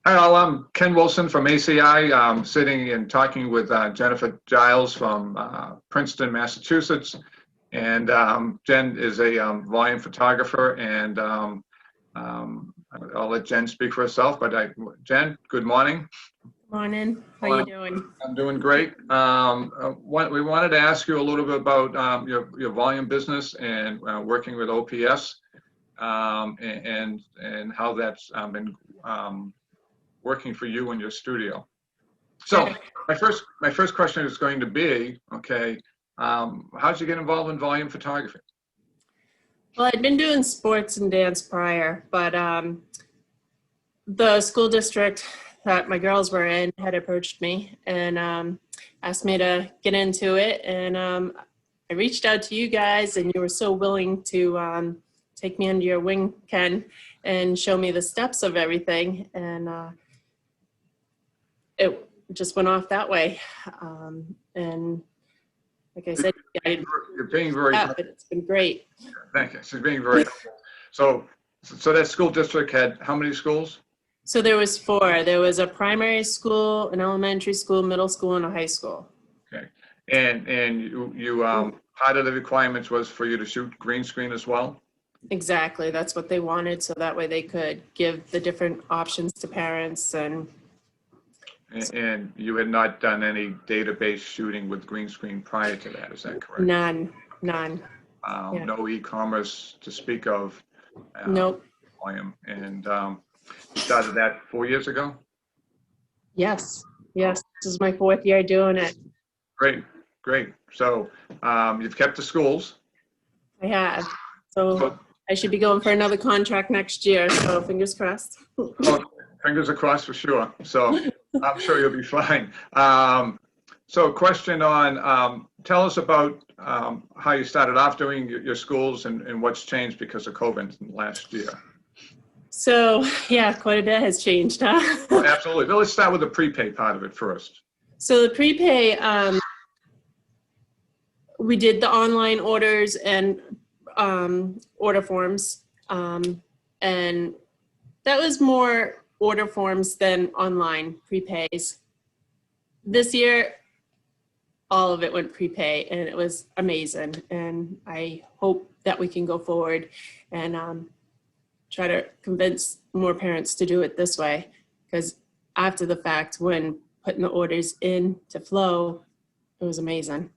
Hi, all. I'm Ken Wilson from ACI. I'm sitting and talking with Jennifer Gyles from Princeton, Massachusetts. And Jen is a volume photographer, and I'll let Jen speak for herself. But Jen, good morning. Morning. How you doing? I'm doing great. We wanted to ask you a little bit about your volume business and working with OPS, and how that's been working for you in your studio. So my first question is going to be, okay, how'd you get involved in volume photography? Well, I'd been doing sports and dance prior, but the school district that my girls were in had approached me and asked me to get into it. And I reached out to you guys, and you were so willing to take me under your wing, Ken, and show me the steps of everything. And it just went off that way. And like I said, you're being very but it's been great. Thank you. She's being very helpful. So that school district had how many schools? So there was 4. There was a primary school, an elementary school, middle school, and a high school. Okay. And you part of the requirements was for you to shoot green screen as well? Exactly. That's what they wanted, so that way they could give the different options to parents. And you had not done any database shooting with green screen prior to that, is that correct? None. Yeah. No e-commerce to speak of. Nope. Volume. And you started that 4 years ago? Yes. This is my 4th year doing it. Great. So you've kept the schools. I have. So I should be going for another contract next year, so fingers crossed. Oh, fingers are crossed for sure. So I'm sure you'll be fine. So question on, tell us about how you started off doing your schools and what's changed because of COVID last year. So yeah, quite a bit has changed, huh? Oh, absolutely. Well, let's start with the prepay part of it first. So the prepay, we did the online orders and order forms, and that was more order forms than online prepays. This year, all of it went prepay, and it was amazing. And I hope that we can go forward and try to convince more parents to do it this way, because after the fact, when putting the orders in to flow, it was amazing.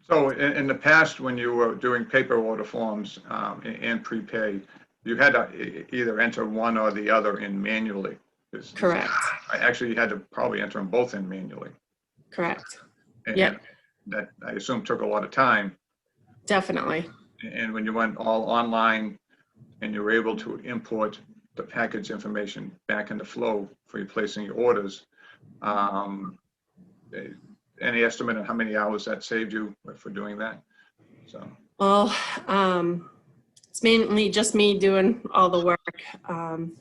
So in the past, when you were doing paper order forms and prepay, you had to either enter one or the other in manually. Correct. Actually, you had to probably enter them both in manually. Correct. And that, I assume, took a lot of time. Definitely. And when you went all online and you were able to import the package information back into Flow for you placing your orders, any estimate on how many hours that saved you for doing that? So. Well, it's mainly just me doing all the work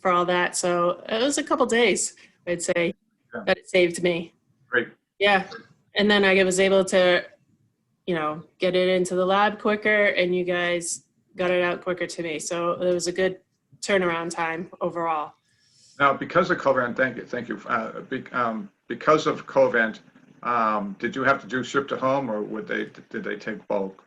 for all that. So it was a couple days, I'd say, that it saved me. Great. Yeah. And then I was able to, get it into the lab quicker, and you guys got it out quicker to me. So it was a good turnaround time overall. Now, because of COVID, thank you. Because of COVID, did you have to do ship to home, or did they take bulk?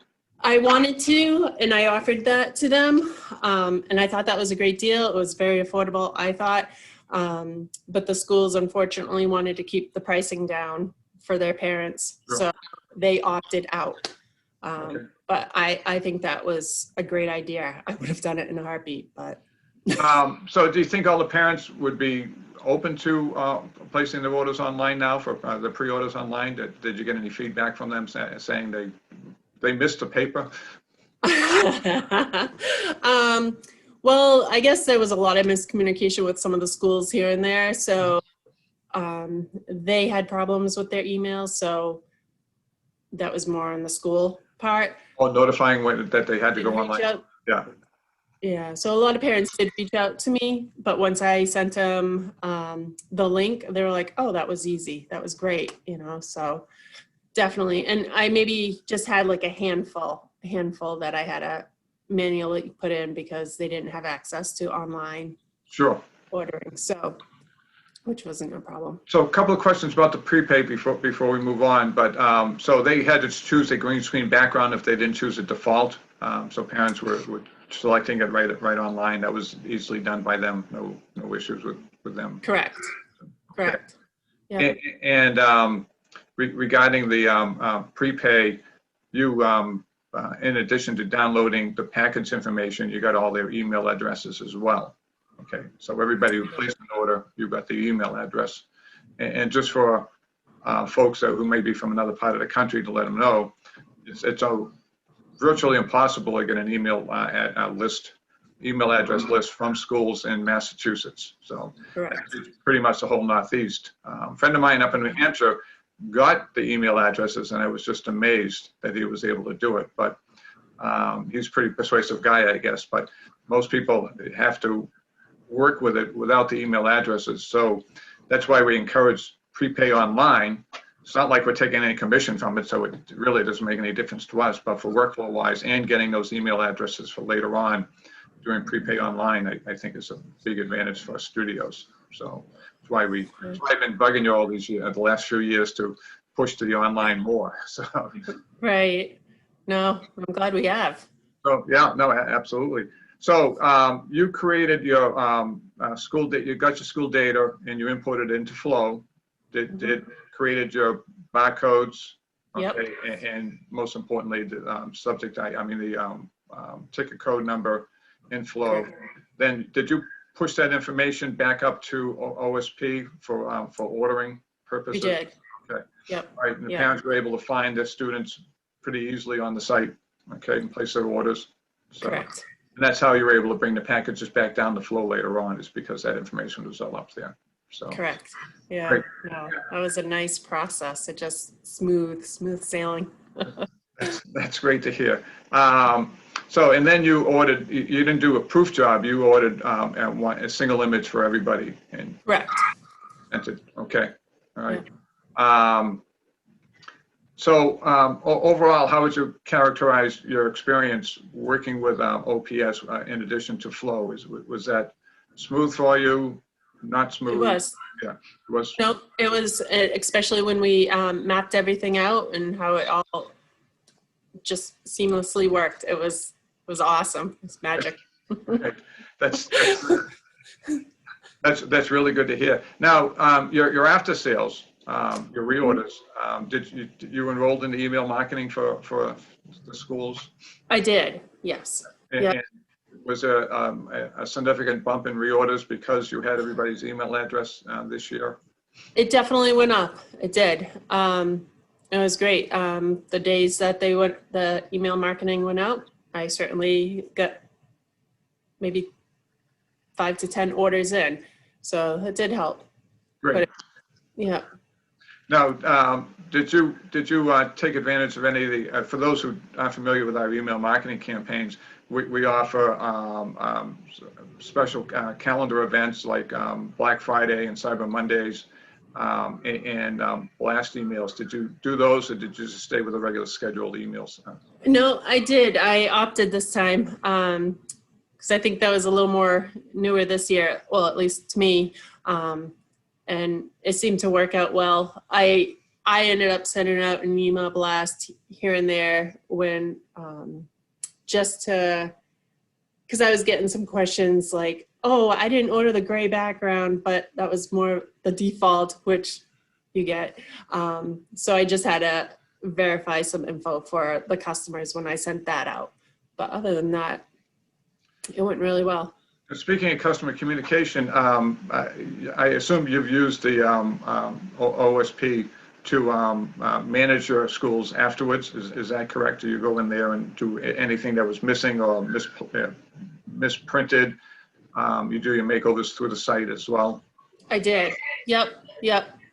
I wanted to, and I offered that to them, and I thought that was a great deal. It was very affordable, I thought, but the schools unfortunately wanted to keep the pricing down for their parents, sure. So they opted out. Okay. But I think that was a great idea. I would have done it in a heartbeat, but. So do you think all the parents would be open to placing their orders online now for the pre-orders online? Did you get any feedback from them saying they missed the paper? Well, I guess there was a lot of miscommunication with some of the schools here and there. So they had problems with their emails. So that was more on the school part. Oh, notifying that they had to go online. Yeah. Yeah, so a lot of parents did reach out to me, but once I sent them the link, they were like, oh, that was easy. That was great, so definitely. And I maybe just had like a handful that I had to manually put in because they didn't have access to online ordering. So which wasn't a problem. So a couple of questions about the prepaid before we move on. But so they had to choose a green screen background if they didn't choose a default. So parents were selecting it right online. That was easily done by them. No issues with them. Correct. Correct. Yeah. And regarding the prepay, you in addition to downloading the package information, you got all their email addresses as well. Okay, so everybody who placed an order, you got the email address. And just for folks who may be from another part of the country, to let them know, it's virtually impossible to get an email address list from schools in Massachusetts. So it's pretty much the whole Northeast. A friend of mine up in New Hampshire got the email addresses, and I was just amazed that he was able to do it. But he's a pretty persuasive guy, I guess. But most people have to work with it without the email addresses. So that's why we encourage prepay online. It's not like we're taking any commission from it, so it really doesn't make any difference to us. But for workflow wise and getting those email addresses for later on doing prepay online, I think is a big advantage for studios. So that's why I've been bugging you all these years, the last few years, to push to the online more. So right. No, I'm glad we have. So yeah, no, absolutely. So you created your school data, you got your school data and you imported it into Flow. Did created your barcodes, okay, yep. and most importantly, the subject, the ticket code number in Flow. Okay. Then did you push that information back up to OSP for ordering purposes? We did. Okay. Yep. Right, and the parents were able to find their students pretty easily on the site, okay, and place their orders. So, correct. And that's how you were able to bring the packages back down to Flow later on, is because that information was all up there. So correct. Yeah. great. No, that was a nice process. It just smooth sailing. That's great to hear. So, and then you ordered, you didn't do a proof job, you ordered a single image for everybody. And correct. Entered. Okay. All right. Yeah. So overall, how would you characterize your experience working with OPS in addition to Flow? Was that smooth for you? Not smooth? It was. Yeah. It was. No, it was, especially when we mapped everything out and how it all just seamlessly worked. It was awesome. It's magic. Okay. That's really good to hear. Now, your after sales, your reorders, did you enrolled in the email marketing for the schools? I did. Yes. And was there a significant bump in reorders because you had everybody's email address this year? It definitely went up. It did. It was great. The days that the email marketing went out, I certainly got maybe 5 to 10 orders in. So it did help. Great. Yeah. Now, did you take advantage of any of the, for those who aren't familiar with our email marketing campaigns, we offer special calendar events like Black Friday and Cyber Mondays and blast emails. Did you do those, or did you just stay with the regular scheduled emails? No, I did. I opted this time because I think that was a little more newer this year, well, at least to me. And it seemed to work out well. I ended up sending out an email blast here and there when just to, because I was getting some questions like, oh, I didn't order the gray background, but that was more the default, which you get. So I just had to verify some info for the customers when I sent that out. But other than that, it went really well. Speaking of customer communication, I assume you've used the OSP to manage your schools afterwards. Is that correct? Do you go in there and do anything that was missing or misprinted? You do your makeovers through the site as well? I did. Yep.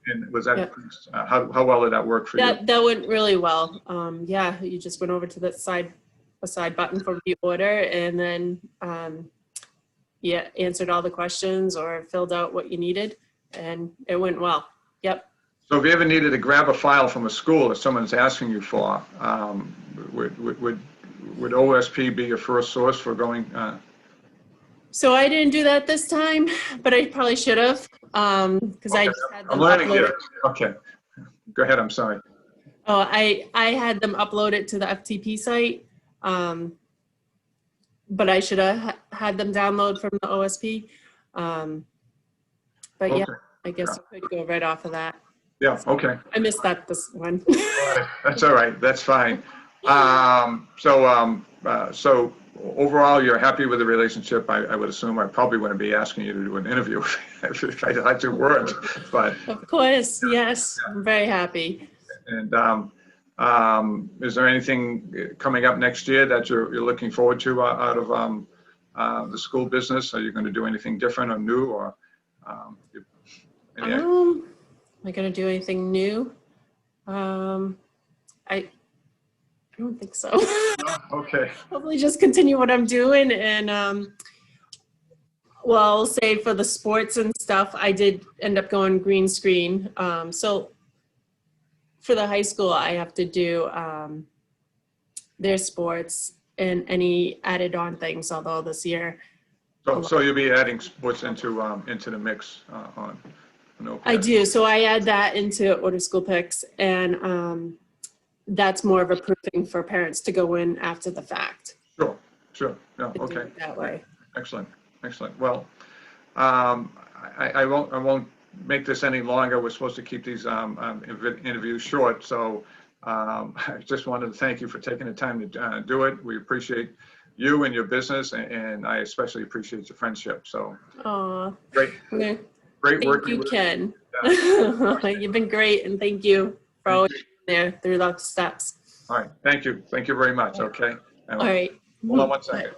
And was that, how well did that work for you? That went really well. Yeah, you just went over to the side button for reorder, and then answered all the questions or filled out what you needed, and it went well. Yep. So if you ever needed to grab a file from a school that someone's asking you for, would OSP be your first source for going? So I didn't do that this time, but I probably should have. because I just had I'm them learning upload. here. Okay. Go ahead, I'm sorry. Oh, I had them upload it to the FTP site, but I should have had them download from the OSP. But yeah, Okay. I guess you could go right off of that. Yeah, okay. I missed that this one. That's all right, that's fine. So overall, you're happy with the relationship? I would assume I probably wouldn't be asking you to do an interview if I had to weren't, but, Of course, yes, I'm very happy. and is there anything coming up next year that you're looking forward to out of the school business? Are you going to do anything different or new, or any? Am I gonna do anything new? I don't think so. Okay. Hopefully just continue what I'm doing, and well, I'll say for the sports and stuff, I did end up going green screen. So for the high school, I have to do their sports and any added on things, although this year. So you'll be adding sports into the mix on OPS? I do. So I add that into Order School Picks, and that's more of a proofing for parents to go in after the fact. Sure. No, To do okay. it that way. Excellent. Well, I won't make this any longer. We're supposed to keep these interviews short, so I just wanted to thank you for taking the time to do it. We appreciate you and your business, and I especially appreciate your friendship. So great Thank working you, with Ken. you. You've been great, and thank you for always being there through the steps. All right. Thank you very much. Okay. All right. Hold on one second.